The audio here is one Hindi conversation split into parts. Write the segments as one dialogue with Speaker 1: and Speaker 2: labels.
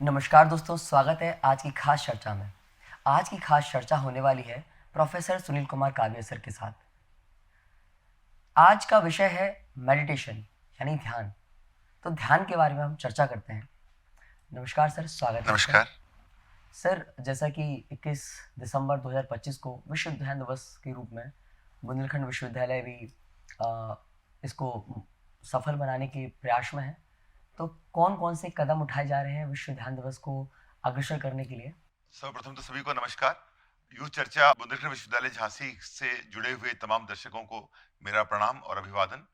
Speaker 1: नमस्कार दोस्तों, स्वागत है आज की खास चर्चा में। आज की खास चर्चा होने वाली है प्रोफेसर सुनील कुमार काव्य सर के साथ। आज का विषय है मेडिटेशन यानी ध्यान। तो ध्यान के बारे में हम चर्चा करते हैं। नमस्कार सर, स्वागत है आपका।
Speaker 2: नमस्कार।
Speaker 1: सर, जैसा कि 21 दिसंबर 2025 को विश्व ध्यान दिवस के रूप में बुंदेलखंड विश्वविद्यालय भी इसको सफल बनाने के प्रयास में है। तो कौन कौन से कदम उठाए जा रहे हैं विश्व ध्यान दिवस को अग्रसर करने के लिए?
Speaker 2: सर्वप्रथम तो सभी को नमस्कार। यूथ चर्चा बुंदेलखंड विश्वविद्यालय झांसी से जुड़े हुए तमाम दर्शकों को मेरा प्रणाम और अभिवादन।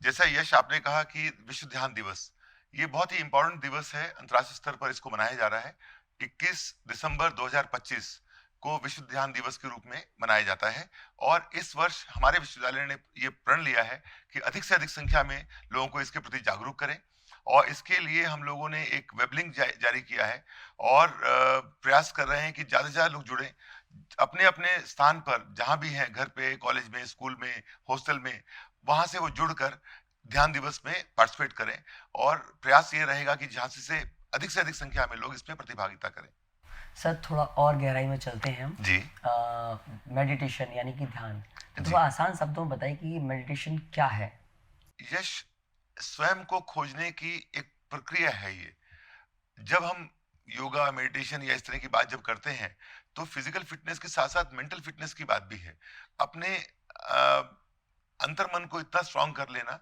Speaker 2: जैसा यश आपने कहा कि विश्व ध्यान दिवस ये बहुत ही इम्पोर्टेंट दिवस है, अंतर्राष्ट्रीय स्तर पर इसको मनाया जा रहा है। 21 दिसंबर 2025 को विश्व ध्यान दिवस के रूप में मनाया जाता है और इस वर्ष हमारे विश्वविद्यालय ने ये प्रण लिया है कि अधिक से अधिक संख्या में लोगों को इसके प्रति जागरूक करें और इसके लिए हम लोगों ने एक वेब लिंक जारी किया है और प्रयास कर रहे हैं कि ज़्यादा से ज़्यादा लोग जुड़ें। अपने अपने स्थान पर जहाँ भी हैं, घर पे, कॉलेज में, स्कूल में, हॉस्टल में, वहाँ से वो जुड़कर ध्यान दिवस में पार्टिसिपेट करें और प्रयास ये रहेगा कि झांसी से अधिक संख्या में लोग इसमें प्रतिभागिता करें।
Speaker 1: सर, थोड़ा और गहराई में चलते हैं हम।
Speaker 2: जी।
Speaker 1: मेडिटेशन यानी कि ध्यान। तो
Speaker 2: जी।
Speaker 1: थोड़ा आसान शब्दों में बताइए कि मेडिटेशन क्या है?
Speaker 2: यश, स्वयं को खोजने की एक प्रक्रिया है ये। जब हम योगा, मेडिटेशन या इस तरह की बात जब करते हैं, तो फिजिकल फिटनेस के साथ-साथ मेंटल फिटनेस की बात भी है। अपने अंतर्मन को इतना स्ट्रांग कर लेना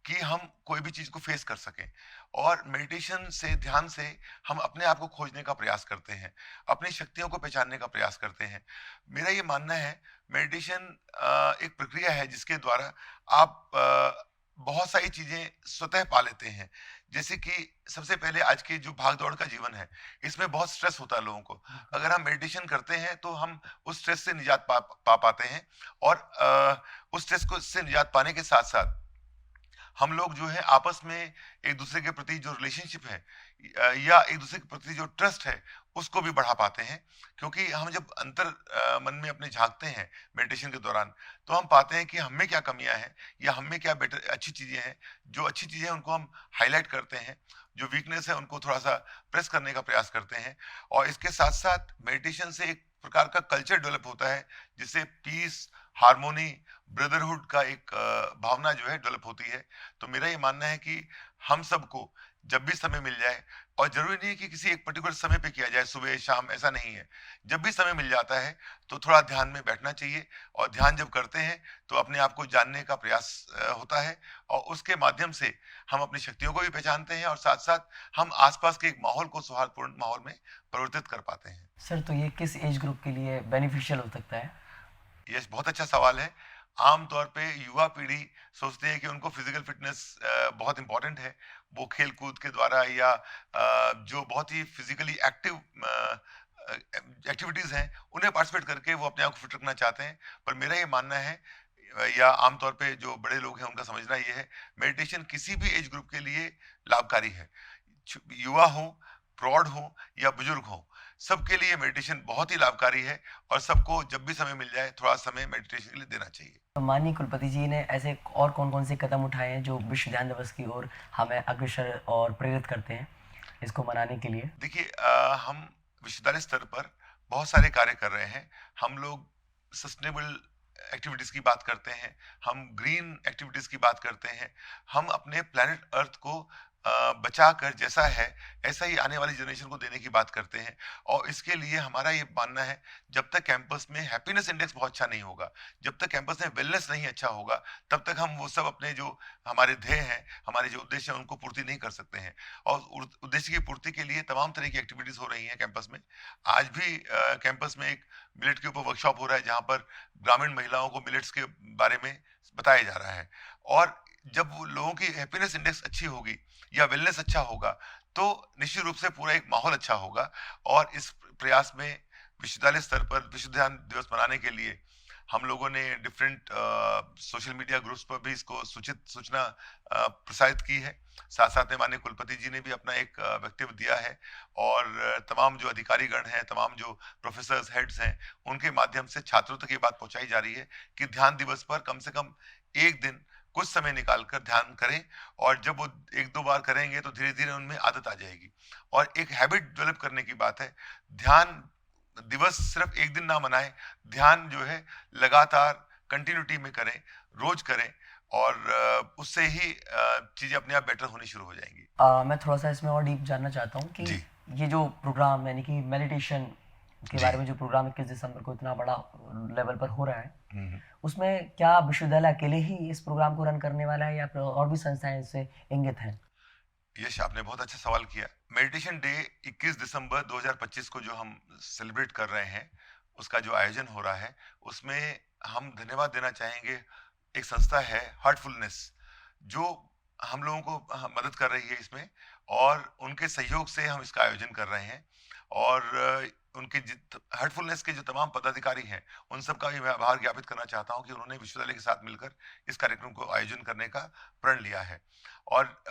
Speaker 2: कि हम कोई भी चीज को फेस कर सकें और मेडिटेशन से, ध्यान से हम अपने आप को खोजने का प्रयास करते हैं, अपनी शक्तियों को पहचानने का प्रयास करते हैं। मेरा ये मानना है मेडिटेशन एक प्रक्रिया है जिसके द्वारा आप बहुत सारी चीजें स्वतः पा लेते हैं। जैसे कि सबसे पहले आज के जो भाग दौड़ का जीवन है, इसमें बहुत स्ट्रेस होता है लोगों को। अगर हम मेडिटेशन करते हैं तो हम उस स्ट्रेस से निजात पा पाते हैं और उस स्ट्रेस को से निजात पाने के साथ साथ हम लोग जो है आपस में एक दूसरे के प्रति जो रिलेशनशिप है या एक दूसरे के प्रति जो ट्रस्ट है उसको भी बढ़ा पाते हैं। क्योंकि हम जब मन में अपने झांकते हैं मेडिटेशन के दौरान, तो हम पाते हैं कि हम में क्या कमियां हैं या हम में क्या बेटर अच्छी चीजें हैं। जो अच्छी चीजें हैं उनको हम हाईलाइट करते हैं, जो वीकनेस है उनको थोड़ा सा प्रेस करने का प्रयास करते हैं और इसके साथ साथ मेडिटेशन से एक प्रकार का कल्चर डेवलप होता है जिससे पीस, हार्मोनी, ब्रदरहुड का एक भावना जो है डेवलप होती है। तो मेरा ये मानना है कि हम सबको जब भी समय मिल जाए, और जरूरी नहीं है कि किसी एक पर्टिकुलर समय पे किया जाए, सुबह शाम ऐसा नहीं है। जब भी समय मिल जाता है तो थोड़ा ध्यान में बैठना चाहिए और ध्यान जब करते हैं तो अपने आप को जानने का प्रयास होता है और उसके माध्यम से हम अपनी शक्तियों को भी पहचानते हैं और साथ साथ हम आसपास के एक माहौल को सौहार्दपूर्ण माहौल में परिवर्तित कर पाते हैं।
Speaker 1: सर, तो ये किस एज ग्रुप के लिए बेनिफिशियल हो सकता है?
Speaker 2: ये बहुत अच्छा सवाल है। आम तौर पे युवा पीढ़ी सोचती है कि उनको फिजिकल फिटनेस बहुत इंपॉर्टेंट है। वो खेल कूद के द्वारा या जो बहुत ही फिजिकली एक्टिव एक्टिविटीज हैं उन्हें पार्टिसिपेट करके वो अपने आप को फिट रखना चाहते हैं। पर मेरा ये मानना है या आमतौर पे जो बड़े लोग हैं उनका समझना ये है, मेडिटेशन किसी भी एज ग्रुप के लिए लाभकारी है। युवा हो, प्रौढ़ हो या बुजुर्ग हो, सबके लिए मेडिटेशन बहुत ही लाभकारी है और सबको जब भी समय मिल जाए थोड़ा समय मेडिटेशन के लिए देना चाहिए।
Speaker 1: तो माननीय कुलपति जी ने ऐसे और कौन कौन से कदम उठाए हैं जो विश्व ध्यान दिवस की ओर हमें अग्रसर और प्रेरित करते हैं इसको मनाने के लिए?
Speaker 2: देखिए, हम विश्वविद्यालय स्तर पर बहुत सारे कार्य कर रहे हैं। हम लोग सस्टेनेबल एक्टिविटीज की बात करते हैं, हम ग्रीन एक्टिविटीज की बात करते हैं, हम अपने प्लैनेट अर्थ को बचा कर जैसा है ऐसा ही आने वाली जनरेशन को देने की बात करते हैं। और इसके लिए हमारा ये मानना है, जब तक कैंपस में हैप्पीनेस इंडेक्स बहुत अच्छा नहीं होगा, जब तक कैंपस में वेलनेस नहीं अच्छा होगा, तब तक हम वो सब अपने जो हमारे ध्येय हैं, हमारे जो उद्देश्य हैं उनको पूर्ति नहीं कर सकते हैं। और उद्देश्य की पूर्ति के लिए तमाम तरह की एक्टिविटीज हो रही हैं कैंपस में। आज भी कैंपस में एक मिलेट के ऊपर वर्कशॉप हो रहा है जहाँ पर ग्रामीण महिलाओं को मिलेट्स के बारे में बताया जा रहा है। और जब वो लोगों की हैप्पीनेस इंडेक्स अच्छी होगी या वेलनेस अच्छा होगा, तो निश्चित रूप से पूरा एक माहौल अच्छा होगा। और इस प्रयास में विश्वविद्यालय स्तर पर विश्व ध्यान दिवस मनाने के लिए हम लोगों ने डिफरेंट सोशल मीडिया ग्रुप्स पर भी इसको सूचना प्रसारित की है। साथ साथ में माननीय कुलपति जी ने भी अपना एक वक्तव्य दिया है और तमाम जो अधिकारीगण हैं, तमाम जो प्रोफेसर्स, हेड्स हैं, उनके माध्यम से छात्रों तक ये बात पहुंचाई जा रही है कि ध्यान दिवस पर कम से कम एक दिन कुछ समय निकाल कर ध्यान करें, और जब वो 1-2 बार करेंगे तो धीरे-धीरे उनमें आदत आ जाएगी। और एक हैबिट डेवलप करने की बात है, ध्यान दिवस सिर्फ एक दिन ना मनाएं, ध्यान जो है लगातार कंटिन्यूटी में करें, रोज करें, और उससे ही चीजें अपने आप बेटर होनी शुरू हो जाएंगी।
Speaker 1: मैं थोड़ा-सा इसमें और डीप जानना चाहता हूँ कि
Speaker 2: जी।
Speaker 1: ये जो प्रोग्राम यानी कि मेडिटेशन के
Speaker 2: जी।
Speaker 1: बारे में जो प्रोग्राम 21 दिसंबर को इतना बड़ा लेवल पर हो रहा है,
Speaker 2: हम्म।
Speaker 1: उसमें क्या विश्वविद्यालय अकेले ही इस प्रोग्राम को रन करने वाला है या फिर और भी संस्थाएं इससे इंगित हैं?
Speaker 2: यश, आपने बहुत अच्छा सवाल किया। मेडिटेशन डे 21 दिसंबर 2025 को जो हम सेलिब्रेट कर रहे हैं, उसका जो आयोजन हो रहा है, उसमें हम धन्यवाद देना चाहेंगे। एक संस्था है हार्टफुलनेस, जो हम लोगों को मदद कर रही है इसमें, और उनके सहयोग से हम इसका आयोजन कर रहे हैं। और उनके हार्टफुलनेस के जो तमाम पदाधिकारी हैं, उन सब का भी मैं आभार ज्ञापित करना चाहता हूं कि उन्होंने विश्वविद्यालय के साथ मिलकर इस कार्यक्रम को आयोजन करने का प्रण लिया है। और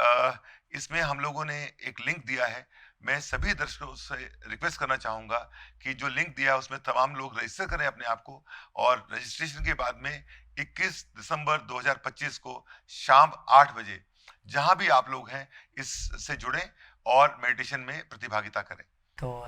Speaker 2: इसमें हम लोगों ने एक लिंक दिया है। मैं सभी दर्शकों से रिक्वेस्ट करना चाहूंगा कि जो लिंक दिया है उसमें तमाम लोग रजिस्टर करें अपने आप को, और रजिस्ट्रेशन के बाद में 21 दिसंबर 2025 को शाम 8 बजे जहां भी आप लोग हैं इससे जुड़ें और मेडिटेशन में प्रतिभागिता करें।
Speaker 1: तो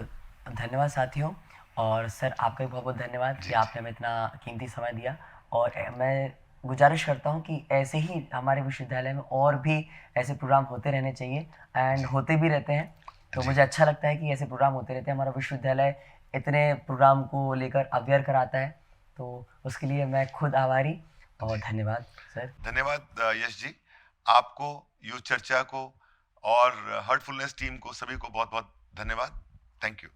Speaker 1: धन्यवाद साथियों, और सर आपका भी बहुत-बहुत धन्यवाद
Speaker 2: जी,
Speaker 1: कि
Speaker 2: जी।
Speaker 1: आपने हमें इतना कीमती समय दिया। और मैं गुज़ारिश करता हूँ कि ऐसे ही हमारे विश्वविद्यालय में और भी ऐसे प्रोग्राम होते रहने चाहिए, एंड
Speaker 2: जी,
Speaker 1: होते भी रहते हैं। तो
Speaker 2: जी।
Speaker 1: मुझे अच्छा लगता है कि ऐसे प्रोग्राम होते रहते हैं। हमारा विश्वविद्यालय इतने प्रोग्राम को लेकर अवेयर कराता है, तो उसके लिए मैं खुद आभारी। और
Speaker 2: जी,
Speaker 1: धन्यवाद सर।
Speaker 2: धन्यवाद यश जी। आपको, युवा चर्चा को, और हार्टफुलनेस टीम को, सभी को बहुत बहुत धन्यवाद। Thank you.